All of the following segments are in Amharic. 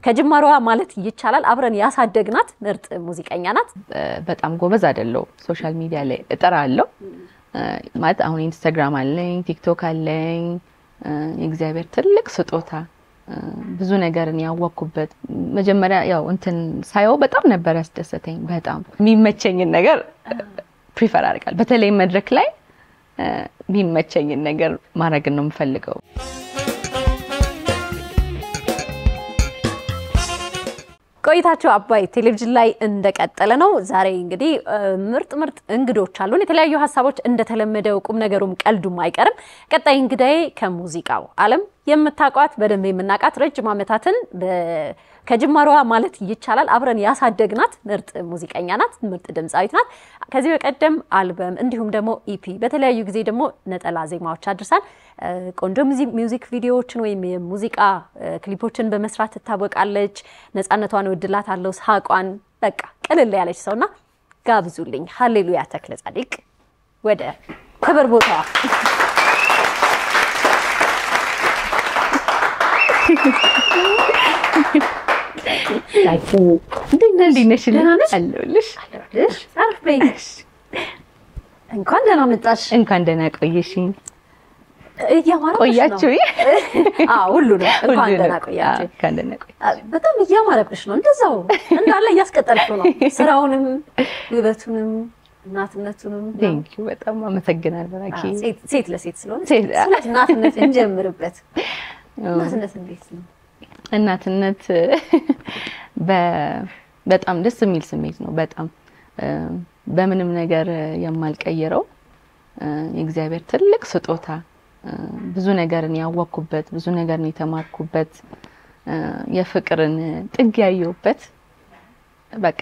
ከጅማሯ ማለት ይቻላል አብረን ያሳደግናት ምርጥ ሙዚቀኛ ናት በጣም ጎበዝ አይደለው ሶሻል ሚዲያ ላይ እጠራለሁ ማለት አሁን ኢንስታግራም አለኝ ቲክቶክ አለኝ የእግዚአብሔር ትልቅ ስጦታ ብዙ ነገርን ያወኩበት መጀመሪያ ያው እንትን ሳይው በጣም ነበር ያስደሰተኝ በጣም የሚመቸኝ ነገር ፕሪፈር አድርጋለሁ በተለይ መድረክ ላይ የሚመቸኝ ነገር ማድረግ ነው የምፈልገው ቆይታችሁ አባይ ቴሌቪዥን ላይ እንደቀጠለ ነው ዛሬ እንግዲህ ምርጥ እንግዶች አሉን የተለያዩ ሐሳቦች እንደተለመደው ቁም ነገሩም ቀልዱም አይቀርም ቀጣይ እንግዳዬ ከሙዚቃው ዓለም የምታቋት በደንብ የምናቃት ረጅም ዓመታትን ከጅማሯ ማለት ይቻላል አብረን ያሳደግናት ምርጥ ሙዚቀኛ ናት ምርጥ ድምጻዊት ናት ከዚህ በቀደም አልበም እንዲሁም ደግሞ ኢፒ በተለያዩ ጊዜ ደግሞ ነጠላ ዜማዎች አድርሳን ቆንጆ ሚውዚክ ቪዲዮዎችን ወይም የሙዚቃ ክሊፖችን በመስራት ትታወቃለች ነፃነቷን ወድላታለሁ ሳቋን በቃ ቅልል ያለች ሰውና ጋብዙልኝ ሃሌሉያ ተክለ ጻድቅ ወደ ክብር ቦታዋ እንዴት ነሽ አለሁልሽ አረፍ በይ እንኳን ደህና መጣሽ እንኳን ደህና ቆየሽኝ ቆያችሁ ሁሉ ነው እንኳን ደህና ቆያችሁ እንኳን ደህና ቆይ በጣም እያማረብሽ ነው እንደዛው እንዳለ እያስቀጠልሽ ነው ስራውንም ውበቱንም እናትነቱንም ቴንክ ዩ በጣም አመሰግናለሁ ራኪ ሴት ለሴት ስለሆነ እናትነት እንጀምርበት እናትነት እንዴት ነው እናትነት በጣም ደስ የሚል ስሜት ነው በጣም በምንም ነገር የማልቀየረው የእግዚአብሔር ትልቅ ስጦታ ብዙ ነገርን ያወኩበት ብዙ ነገርን የተማርኩበት የፍቅርን ጥግ ያየሁበት በቃ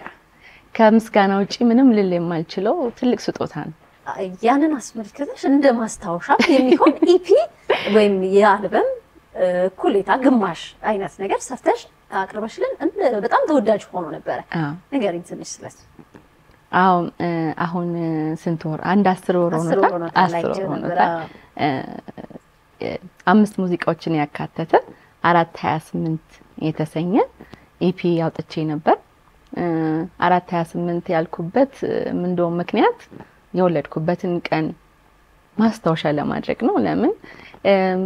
ከምስጋና ውጪ ምንም ልል የማልችለው ትልቅ ስጦታ ነው ያንን አስመልክተሽ እንደማስታወሻ የሚሆን ኢፒ ወይም የአልበም ኩሌታ ግማሽ አይነት ነገር ሰርተሽ አቅርበሽልን በጣም ተወዳጅ ሆኖ ነበር ነገርኝ ትንሽ ስለስ አሁን ስንት ወር አንድ 10 ወር ሆኖታል 5 ሙዚቃዎችን ያካተተ 428 የተሰኘ ኢፒ ያውጥቼ ነበር 428 ያልኩበት ምንድነው ምክንያት የወለድኩበትን ቀን ማስታወሻ ለማድረግ ነው ለምን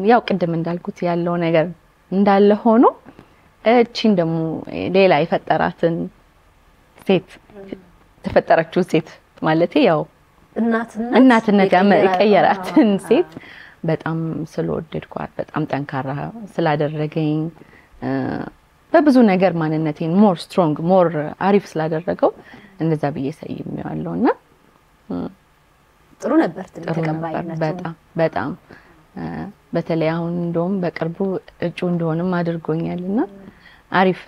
ያው ቅድም እንዳልኩት ያለው ነገር እንዳለ ሆኖ እቺን ደሞ ሌላ የፈጠራትን ሴት ተፈጠረችው ሴት ማለቴ ያው እናትነት ያመቀየራትን ሴት በጣም ስለወደድኳት በጣም ጠንካራ ስላደረገኝ በብዙ ነገር ማንነቴን ሞር ስትሮንግ ሞር አሪፍ ስላደረገው እንደዛ በየሰይሜዋለሁና ጥሩ ነበር ተቀባይነቱ በጣም በተለይ አሁን እንደውም በቅርቡ እጩ እንደሆነም አድርጎኛልና አሪፍ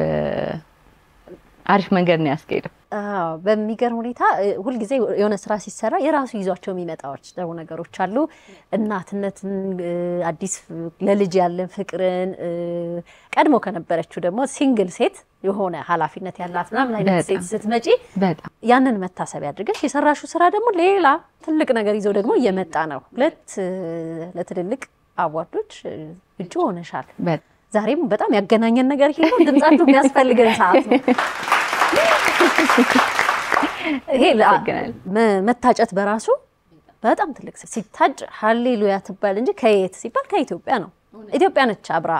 መንገድ ነው ያስቀየደው በሚገርም ሁኔታ ሁሉ ጊዜ የሆነ ስራ ሲሰራ የራሱ ይዟቸው የሚመጣዎች ደው ነገሮች አሉ እናትነትን አዲስ ለልጅ ያለን ፍቅርን ቀድሞ ከነበረችው ደግሞ ሲንግል ሴት የሆነ ኃላፊነት ያላትና ምን አይነት ሴት ስትመጪ በጣም ያንን መታሰብ ያድርገሽ የሰራሹ ስራ ደግሞ ሌላ ትልቅ ነገር ይዘው ደግሞ እየመጣ ነው ሁለት ለትልልቅ አዋርዶች እጩ ሆነሻል ዛሬም በጣም ያገናኘን ነገር ይሄ ነው ድምጻችሁ የሚያስፈልገን ሰዓት ነው ይሄ መታጨት በራሱ በጣም ትልቅ ሲታጭ ሃሌሉያ ተባለ እንጂ ከየት ሲባል ከኢትዮጵያ ነው ኢትዮጵያ ነች አብራ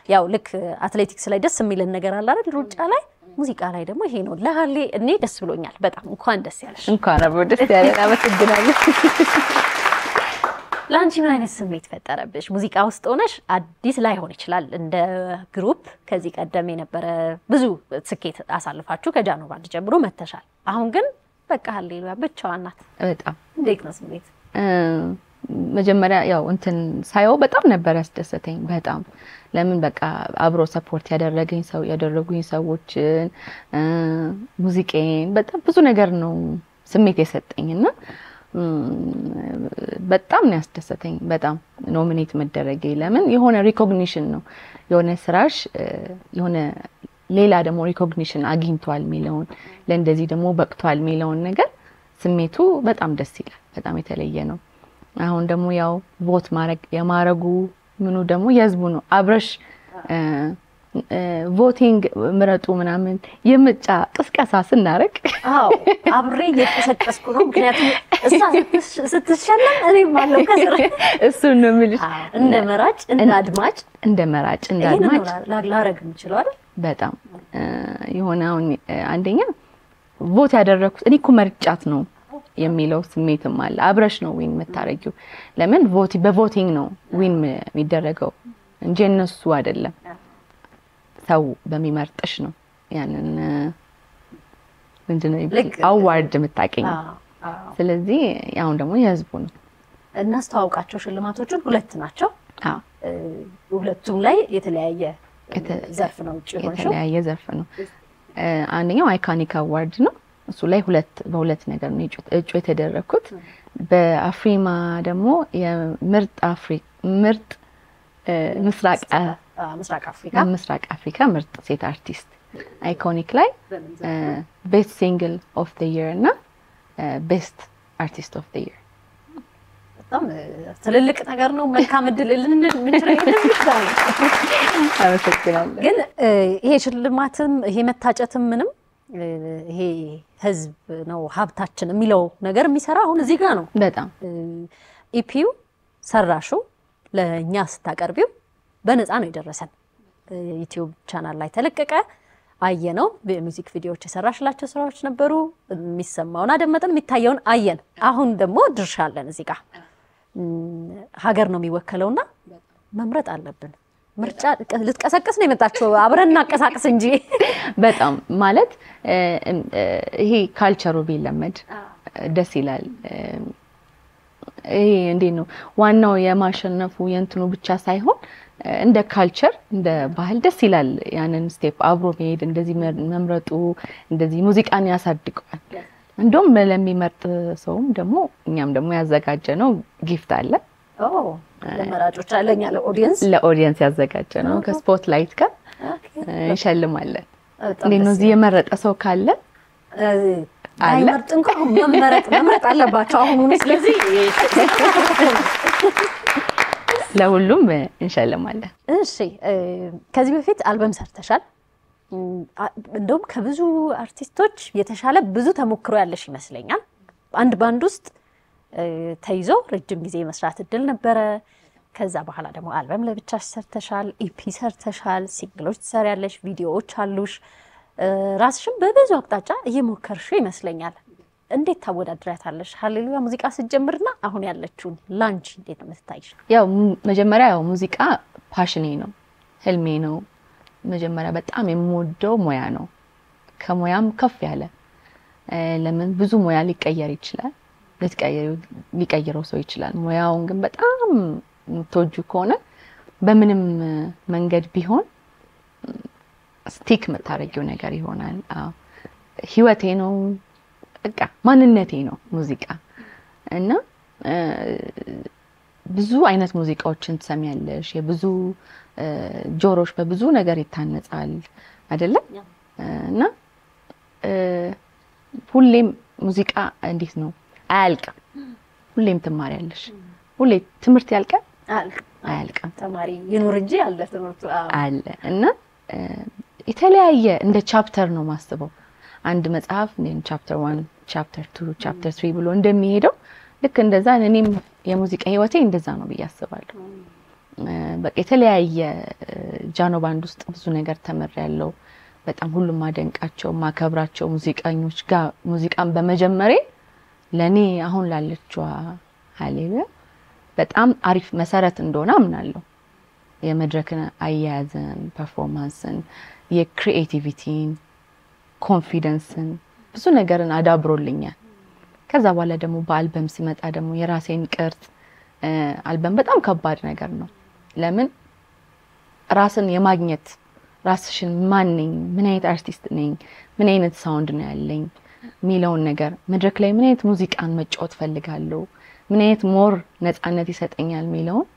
ያው ልክ አትሌቲክስ ላይ ደስ የሚልን ነገር አለ አይደል ሩጫ ላይ ሙዚቃ ላይ ደግሞ ይሄ ነው ለሃሌ እኔ ደስ ብሎኛል በጣም እንኳን ደስ ያለሽ እንኳን አብሮ ደስ ያለና አመሰግናለሁ ላንቺ ምን አይነት ስሜት ፈጠረብሽ ሙዚቃ ውስጥ ሆነሽ አዲስ ላይ ሆነ ይችላል እንደ ግሩፕ ከዚህ ቀደም የነበረ ብዙ ስኬት አሳልፋችሁ ከጃኖ ባንድ ጀምሮ መተሻል አሁን ግን በቃ ሃሌሉያ ብቻዋን ናት በጣም እንዴት ነው ስሜት መጀመሪያ ያው እንትን ሳይው በጣም ነበር ያስደሰተኝ በጣም ለምን በቃ አብሮ ሰፖርት ያደረጉኝ ሰዎችን ሙዚቃን በጣም ብዙ ነገር ነው ስሜት የሰጠኝና በጣም ነው ያስደሰተኝ በጣም ኖሚኔት መደረጌ ለምን የሆነ ሪኮግኒሽን ነው የሆነ ስራሽ የሆነ ሌላ ደግሞ ሪኮግኒሽን አግኝቷል ሚለውን ለእንደዚህ ደግሞ በቅቷል ሚለውን ነገር ስሜቱ በጣም ደስ ይላል በጣም የተለየ ነው አሁን ደግሞ ያው ቮት ማረግ የማረጉ ምኑ ደግሞ የህዝቡ ነው አብረሽ ቮቲንግ ምረጡ ምናምን የምርጫ ቅስቀሳ ስናረግ አብሬ እየተሰቀስኩ ነው። ምክንያቱም እሷ ስትሸለም እኔም አለው ከስር እሱን ነው የምልሽ። እንደ መራጭ እንደ አድማጭ ላረግ የምችለው አይደል? በጣም የሆነ አሁን አንደኛ ቮት ያደረኩት እኔ እኮ መርጫት ነው የሚለው ስሜትም አለ። አብረሽ ነው ዊን የምታረጊው። ለምን በቮቲንግ ነው ዊን የሚደረገው እንጂ እነሱ አይደለም። ሰው በሚመርጥሽ ነው ያንን ምንድነው አዋርድ የምታገኘው። ስለዚህ አሁን ደግሞ የህዝቡ ነው። እናስተዋውቃቸው ሽልማቶቹን ሁለት ናቸው። ሁለቱም ላይ የተለያየ ዘርፍ ነው የተለያየ ዘርፍ ነው። አንደኛው አይኮኒክ አዋርድ ነው። እሱ ላይ በሁለት ነገር ነው እጩ የተደረኩት። በአፍሪማ ደግሞ ምርጥ ምስራቅ አፍሪካ ምርጥ ሴት አርቲስት አይኮኒክ ላይ ቤስት ሲንግል ኦፍ ዘ ይር እና ቤስት አርቲስት ኦፍ ዘ ይር። በጣም ትልልቅ ነገር ነው። መልካም እድል ልንል ምንችላለን። አመሰግናለሁ። ግን ይሄ ሽልማትም ይሄ መታጨትም ምንም ይሄ ህዝብ ነው ሀብታችን የሚለው ነገር የሚሰራ አሁን እዚህ ጋር ነው። በጣም ኢፒዩ ሰራሹ ለኛ ስታቀርቢው በነፃ ነው የደረሰን። ዩቲዩብ ቻናል ላይ ተለቀቀ፣ አየነው። በሙዚክ ቪዲዮዎች የሰራሽላቸው ስራዎች ነበሩ። የሚሰማውን አደመጥን፣ የሚታየውን አየን። አሁን ደግሞ ድርሻ አለን እዚህ ጋር። ሀገር ነው የሚወከለውና መምረጥ አለብን። ምርጫ ልትቀሰቅስ ነው የመጣችው። አብረን እናቀሳቅስ እንጂ በጣም ማለት ይሄ ካልቸሩ ቢለመድ ደስ ይላል። ይሄ እንዴት ነው ዋናው የማሸነፉ የእንትኑ ብቻ ሳይሆን እንደ ካልቸር እንደ ባህል ደስ ይላል። ያንን ስቴፕ አብሮ መሄድ እንደዚህ መምረጡ እንደዚህ ሙዚቃን ያሳድገዋል። እንደውም ለሚመርጥ ሰውም ደግሞ እኛም ደግሞ ያዘጋጀነው ጊፍት አለ። ለመራጮች አለኛ ለኦዲየንስ ያዘጋጀነው ከስፖትላይት ጋር እንሸልማለን። እንዴት ነው እዚህ የመረጠ ሰው ካለ አይመርጥ እንኳን መምረጥ አለባቸው አሁን። ስለዚህ ለሁሉም እንሸልማለን። እሺ ከዚህ በፊት አልበም ሰርተሻል። እንደውም ከብዙ አርቲስቶች የተሻለ ብዙ ተሞክሮ ያለሽ ይመስለኛል። አንድ ባንድ ውስጥ ተይዞ ረጅም ጊዜ መስራት እድል ነበረ። ከዛ በኋላ ደግሞ አልበም ለብቻሽ ሰርተሻል፣ ኢፒ ሰርተሻል፣ ሲንግሎች ትሰሪያለሽ፣ ቪዲዮዎች አሉሽ። ራስሽም በብዙ አቅጣጫ እየሞከርሽ ይመስለኛል። እንዴት ታወዳድሪያታለሽ? ሃሌሉያ ሙዚቃ ስትጀምርና አሁን ያለችውን ላንቺ እንዴት ነው የምትታይሽ? ያው መጀመሪያ ሙዚቃ ፓሽኔ ነው፣ ህልሜ ነው። መጀመሪያ በጣም የምወደው ሙያ ነው። ከሙያም ከፍ ያለ ለምን ብዙ ሙያ ሊቀየር ይችላል፣ ሊቀይረው ሰው ይችላል። ሙያውን ግን በጣም ተወጁ ከሆነ በምንም መንገድ ቢሆን ስቲክ መታረጊው ነገር ይሆናል። ህይወቴ ነው፣ በቃ ማንነቴ ነው ሙዚቃ። እና ብዙ አይነት ሙዚቃዎችን ትሰሚያለሽ። የብዙ ጆሮሽ በብዙ ነገር ይታነጻል አይደለ? እና ሁሌም ሙዚቃ እንዴት ነው አያልቅም። ሁሌም ትማሪያለሽ። ሁሌ ትምህርት ያልቃል አያልቅም። ተማሪ ይኖር እንጂ አለ ትምህርቱ አለ። እና የተለያየ እንደ ቻፕተር ነው ማስበው። አንድ መጽሐፍ ቻፕተር 1 ቻፕተር 2 ቻፕተር 3 ብሎ እንደሚሄደው ልክ እንደዛ እኔም የሙዚቃ ህይወቴ እንደዛ ነው ብዬ አስባለሁ። በቃ የተለያየ ጃኖ ባንድ ውስጥ ብዙ ነገር ተመሪያለሁ። በጣም ሁሉም ማደንቃቸው ማከብራቸው ሙዚቀኞች ጋር ሙዚቃን በመጀመሬ ለኔ አሁን ላለችው ሃሌሉያ በጣም አሪፍ መሰረት እንደሆነ አምናለሁ። የመድረክን አያያዝን፣ ፐርፎርማንስን፣ የክሪኤቲቪቲን፣ ኮንፊደንስን ብዙ ነገርን አዳብሮልኛል። ከዛ በኋላ ደግሞ በአልበም ሲመጣ ደግሞ የራሴን ቅርጽ አልበም በጣም ከባድ ነገር ነው። ለምን ራስን የማግኘት ራስሽን ማን ነኝ፣ ምን አይነት አርቲስት ነኝ፣ ምን አይነት ሳውንድ ነው ያለኝ ሚለውን ነገር መድረክ ላይ ምን አይነት ሙዚቃን መጫወት ፈልጋለሁ፣ ምን አይነት ሞር ነፃነት ይሰጠኛል ሚለውን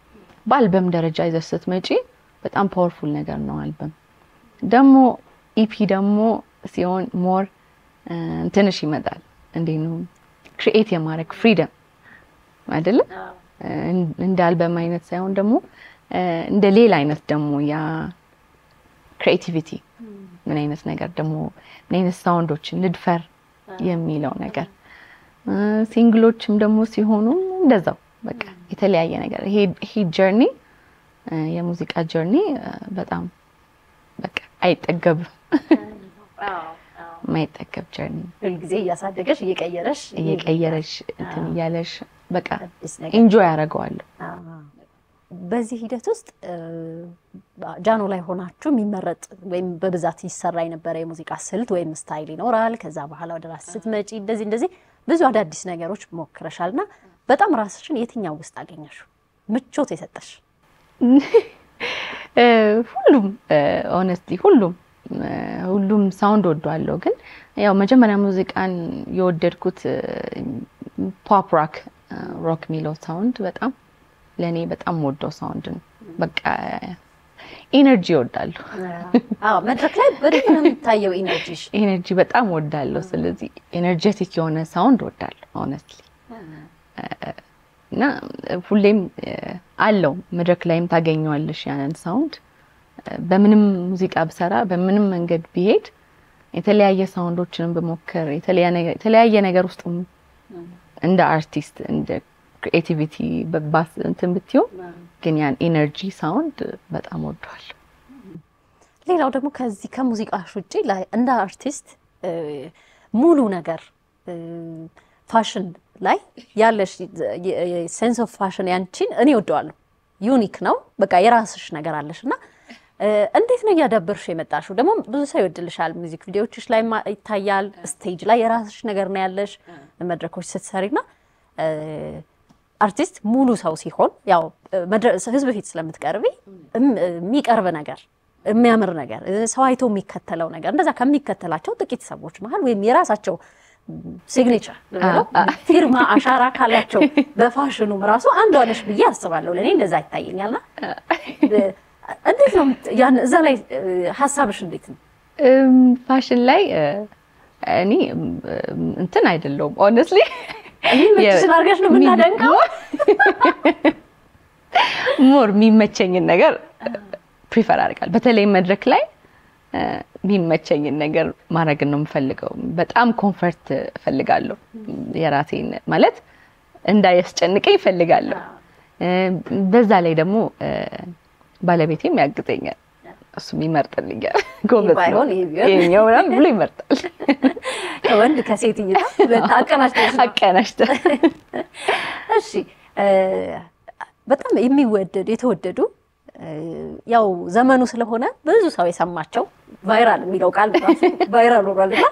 በአልበም ደረጃ ይዘሽ ስትመጪ በጣም ፓወርፉል ነገር ነው። አልበም ደግሞ ኢፒ ደግሞ ሲሆን ሞር እንትንሽ ይመጣል። እንዴት ነው ክሪኤት የማድረግ ፍሪደም አይደለ? እንደ አልበም አይነት ሳይሆን ደግሞ እንደ ሌላ አይነት ደግሞ ያ ክሬቲቪቲ ምን አይነት ነገር ደግሞ ምን አይነት ሳውንዶችን ልድፈር የሚለው ነገር ሲንግሎችም ደግሞ ሲሆኑ እንደዛው በቃ የተለያየ ነገር ይሄ ጀርኒ የሙዚቃ ጀርኒ በጣም በቃ አይጠገብም ማይጠገብ ጀርኒ ሁሉ ጊዜ እያሳደገሽ እየቀየረሽ እንትን ያለሽ በቃ ኢንጆይ ያደርገዋለሁ በዚህ ሂደት ውስጥ ጃኖ ላይ ሆናችሁ የሚመረጥ ወይም በብዛት ይሰራ የነበረ የሙዚቃ ስልት ወይም ስታይል ይኖራል ከዛ በኋላ ወደ ራስ ስትመጪ እንደዚህ ብዙ አዳዲስ ነገሮች ሞክረሻልና በጣም ራስሽን የትኛው ውስጥ አገኘሽው ምቾት የሰጠሽ ሁሉም ሆነስትሊ ሁሉም ሳውንድ ወደዋለሁ ግን ያው መጀመሪያ ሙዚቃን የወደድኩት ፖፕ ሮክ ሚለው ሳውንድ በጣም ለኔ በጣም ወደው ሳውንድ ነው በቃ ኢነርጂ ወዳለሁ መድረክ ላይ በደንብ ነው የሚታየው ኢነርጂ በጣም ወዳለሁ ስለዚህ ኤነርጂቲክ የሆነ ሳውንድ ወዳለሁ ሆነስትሊ እና ሁሌም አለው መድረክ ላይም ታገኘዋለሽ ያንን ሳውንድ በምንም ሙዚቃ ብሰራ በምንም መንገድ ቢሄድ የተለያየ ሳውንዶችን በመሞከር የተለያየ ነገር ውስጥ እንደ አርቲስት እንደ ክሬቲቪቲ በባስ እንትን ብትዩ ግን ያን ኢነርጂ ሳውንድ በጣም ወደዋለሁ ሌላው ደግሞ ከዚህ ከሙዚቃሽ ውጪ እንደ አርቲስት ሙሉ ነገር ፋሽን ላይ ያለሽ ሴንስ ኦፍ ፋሽን ያንቺን እኔ ወደዋለሁ ዩኒክ ነው በቃ የራስሽ ነገር አለሽና እንዴት ነው ያዳበርሽ የመጣሽው ደግሞ ብዙ ሰው ይወድልሻል ሙዚክ ቪዲዮዎችሽ ላይ ይታያል ስቴጅ ላይ የራስሽ ነገር ነው ያለሽ መድረኮች ስትሰሪና አርቲስት ሙሉ ሰው ሲሆን ያው ህዝብ ፊት ስለምትቀርቢ የሚቀርብ ነገር የሚያምር ነገር ሰው አይቶ የሚከተለው ነገር እንደዛ ከሚከተላቸው ጥቂት ሰዎች መሃል ወይም የራሳቸው ሲግኔቸር ነው ፊርማ አሻራ ካላቸው በፋሽኑ ራሱ አንዷ ነሽ ብዬ አስባለሁ ለኔ እንደዛ ይታየኛልና እንዴት ነው ያን እዛ ላይ ሐሳብሽ እንዴት ነው ፋሽን ላይ እኔ እንትን አይደለም ሆነስትሊ ምንሽ አርጋሽ ነው ምናደንቀው ሞር የሚመቸኝን ነገር ፕሪፈር አድርጋለሁ በተለይ መድረክ ላይ የሚመቸኝን ነገር ማድረግ ነው የምፈልገው በጣም ኮምፎርት ፈልጋለሁ የራሴን ማለት እንዳያስጨንቀኝ ፈልጋለሁ በዛ ላይ ደግሞ ባለቤቴም ያግዘኛል እሱም ይመርጥልኛል ጎበዝ ነው የኛው ምናምን ብሎ ይመርጣል ወንድ ከሴት አቀናሽተሽ እሺ በጣም የተወደዱ ያው ዘመኑ ስለሆነ ብዙ ሰው የሰማቸው ቫይራል የሚለው ቃል ራሱ ቫይራል ሆኗልና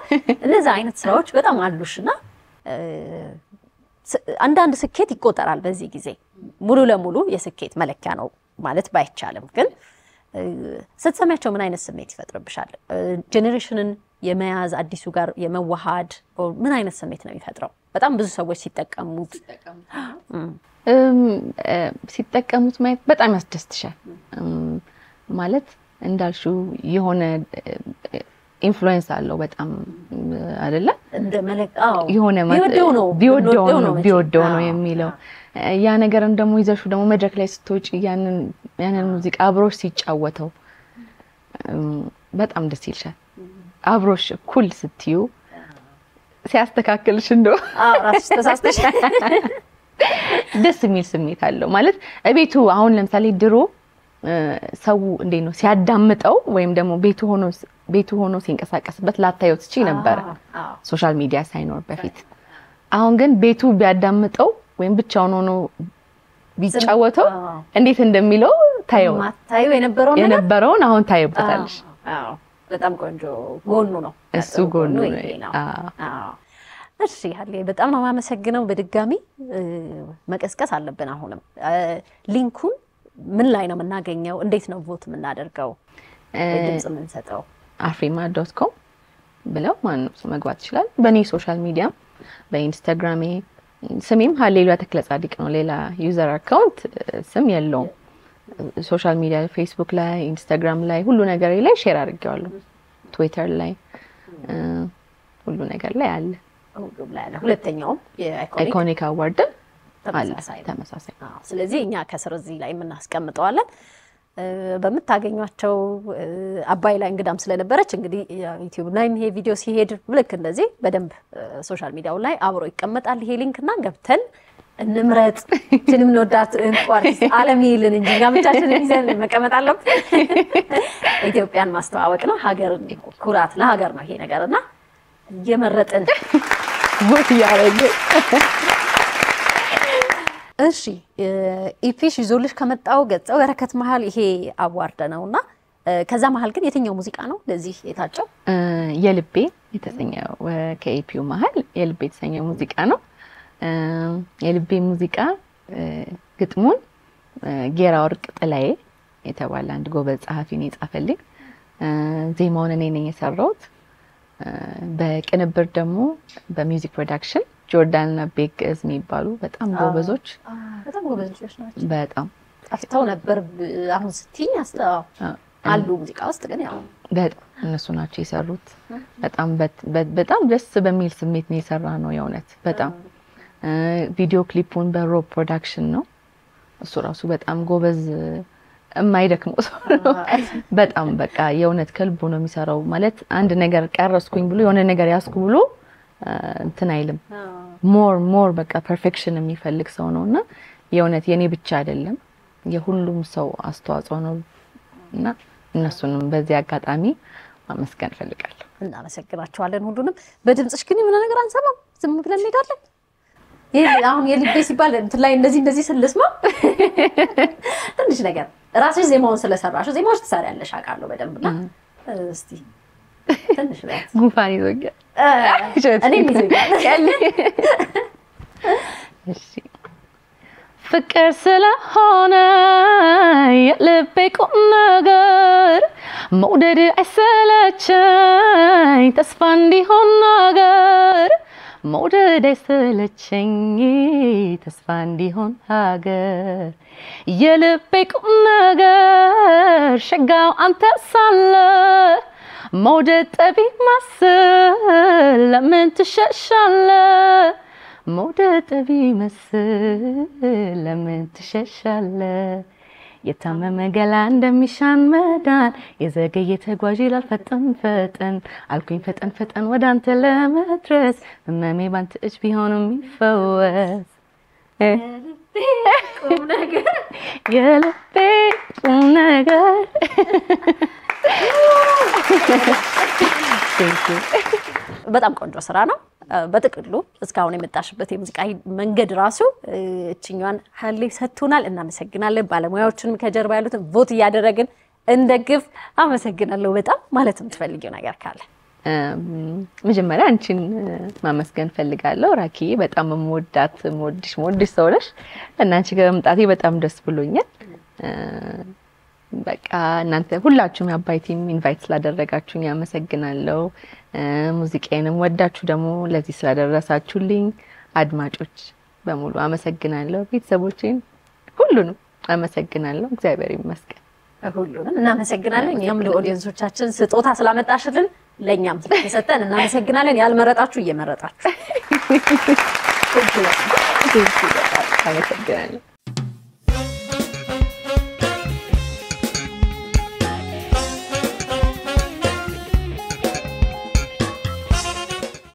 እነዛ አይነት ስራዎች በጣም አሉሽና አንዳንድ ስኬት ይቆጠራል በዚህ ጊዜ ሙሉ ለሙሉ የስኬት መለኪያ ነው ማለት ባይቻልም ግን ስትሰማቸው ምን አይነት ስሜት ይፈጥርብሻል ጄኔሬሽንን የመያዝ አዲሱ ጋር የመዋሃድ ምን አይነት ስሜት ነው የሚፈጥረው በጣም ብዙ ሰዎች ሲጠቀሙት ማየት በጣም ያስደስትሻል ማለት እንዳልሽው የሆነ ኢንፍሉዌንስ አለው በጣም አይደለ እንደ መለቃው የሆነ ቢወደው ነው የሚለው ያ ነገር እንደሞ ይዘሹ ደግሞ መድረክ ላይ ስትወጪ ያንን ሙዚቃ አብሮሽ ሲጫወተው በጣም ደስ ይልሻል አብሮሽ ኩል ስትዩ ሲያስተካክልሽ እንደው ራስሽ ተሳስተሽ ደስ የሚል ስሜት አለው ማለት እቤቱ አሁን ለምሳሌ ድሮ ሰው እንዴት ነው ሲያዳምጠው ወይም ደግሞ ቤቱ ሆኖ ሲንቀሳቀስበት ላታየው ትቺ ነበር ሶሻል ሚዲያ ሳይኖር በፊት አሁን ግን ቤቱ ቢያዳምጠው ወይም ብቻውን ሆኖ ቢጫወተው እንዴት እንደሚለው ታየው የነበረውን አሁን ታየውበታለሽ በጣም ቆንጆ ጎኑ ነው እሱ ጎኑ ነው እሺ ሀሌ በጣም ነው ማመሰግነው በድጋሚ መቀስቀስ አለብን አሁንም ሊንኩን ምን ላይ ነው የምናገኘው እንዴት ነው ቮት የምናደርገው ድምጽ የምንሰጠው afrima.com ብለው ማንንም ሰው መግባት ይችላል በኔ ሶሻል ሚዲያ በኢንስታግራም ስሜም ሃሌሉያ ተክለጻድቅ ነው ሌላ ዩዘር አካውንት ስም የለውም ሶሻል ሚዲያ ፌስቡክ ላይ ኢንስታግራም ላይ ሁሉ ነገር ላይ ሼር አድርጌዋለሁ ትዊተር ላይ ሁሉ ነገር ላይ አለ ሁለተኛው የአይኮኒክ አዋርድ ተመሳሳይ ስለዚህ እኛ ከስር እዚህ ላይ የምናስቀምጠዋለን በመታገኛቸው አባይ ላይ እንግዳም ስለነበረች እንግዲህ ዩቲዩብ ላይ ይሄ ቪዲዮ ሲሄድ ልክ እንደዚህ በደንብ ሶሻል ሚዲያው ላይ አብሮ ይቀመጣል ይሄ ሊንክና ገብተን እንምረጥ ትንም ነውዳት እንኳን ዓለሚልን እንጂ ጋብቻችንን ይዘን መቀመጥ አለብን ኢትዮጵያን ማስተዋወቅ ነው ሀገርን ኩራት ለሀገር ነው ይሄ ነገርና የመረጥን ቦት ያረግ እሺ ኢፒሽ ይዞልሽ ከመጣው ገጸው በረከት መሃል ይሄ አዋርድ ነውና ከዛ መሃል ግን የትኛው ሙዚቃ ነው ለዚህ የታጨው የልቤ የተሰኘው ከኢፒው መሃል የልቤ የተሰኘው ሙዚቃ ነው የልቤ ሙዚቃ ግጥሙን ጌራ ወርቅ ጥላዬ የተባለ አንድ ጎበዝ ጸሐፊ ነው የጻፈልኝ ዜማውን እኔ ነኝ የሰራሁት በቅንብር ደግሞ በሚውዚክ ፕሮዳክሽን ጆርዳንና ቤግዝ የሚባሉ በጣም ጎበዞች ናቸው በጣም አፍታው ነበር አሁን ስትኝ አስተው አሉ ሙዚቃ ውስጥ ግን ያው በጣም እነሱ ናቸው የሰሩት በጣም ደስ በሚል ስሜት ነው የሰራነው የእውነት በጣም ቪዲዮ ክሊፑን በሮ ፕሮዳክሽን ነው እሱ ራሱ በጣም ጎበዝ የማይደክመው ሰው ነው በጣም በቃ የእውነት ከልቡ ነው የሚሰራው ማለት አንድ ነገር ቀረስኩኝ ብሎ የሆነ ነገር ያስኩ ብሎ እንትን አይልም ሞር በቃ ፐርፌክሽን የሚፈልግ ሰው ነውና የእውነት የኔ ብቻ አይደለም የሁሉም ሰው አስተዋጽኦ ነውና እነሱንም በዚህ አጋጣሚ ማመስገን ፈልጋለሁ እናመሰግናቸዋለን ሁሉንም በድምጽሽ ግን ምን ነገር አንሰማም ዝም ብለን እንሄዳለን አሁን የልቤ ሲባል እንትን ላይ እንደዚህ ስለስማ ትንሽ ነገር ራስሽ ዜማውን ስለሰራሽው ዜማዎች ትሰሪያለሽ አውቃለሁ በደንብና እስቲ ትንሽ ላይ ጉንፋን ይዞኛል እኔም ይዞኛል እሺ ፍቅር ስለሆነ የልቤ ቁም ነገር መውደድ አይሰለቸኝ ተስፋ እንዲሆን ነገር መውደድ አይሰለቸኝ ተስፋ እንዲሆን ሀገር የልቤ ቁም ነገር ሸጋው አንተ ሳለ መውደድ ጠቢብ መስል ለምን ትሸሻለህ መውደድ ጠቢብ መስል ለምን ትሸሻለህ የታመመ ገላ እንደሚሻን መዳን የዘገየ ተጓዥ ይላል ፈጠን አልኩኝ ፈጠን ወደ አንተ ለመድረስ ህመሜ ባንተ እጅ ቢሆንም ይፈወስ የልቤ ቁም ነገር በጣም ቆንጆ ስራ ነው በጥቅሉ እስካሁን የመጣሽበት የሙዚቃ መንገድ ራሱ እቺኛን ሀሊ ሰጥቶናል እናመሰግናለን ባለሙያዎችንም ከጀርባ ያሉትን ቮት ያደረግን እንደግፍ አመሰግናለሁ በጣም ማለት የምትፈልጊው ነገር ካለ መጀመሪያ አንቺን ማመስገን ፈልጋለሁ ራኪ በጣም የምወድሽ ሰው ነሽ እና አንቺ ጋር መምጣቴ በጣም ደስ ብሎኛል በቃ እናንተ ሁላችሁም የአባይ ቲም ኢንቫይት ስላደረጋችሁኝ ያመሰግናለሁ ሙዚቃዬንም ወዳችሁ ደግሞ ለዚህ ስላደረሳችሁልኝ አድማጮች በሙሉ አመሰግናለሁ ቤተሰቦቼን ሁሉንም አመሰግናለሁ እግዚአብሔር ይመስገን ሁሉንም እናመሰግናለን እኛም ለኦዲየንሶቻችን ስጦታ ስላመጣሽልን ለኛም ስለተሰጠን እናመሰግናለን ያልመረጣችሁ እየመረጣችሁ አመሰግናለሁ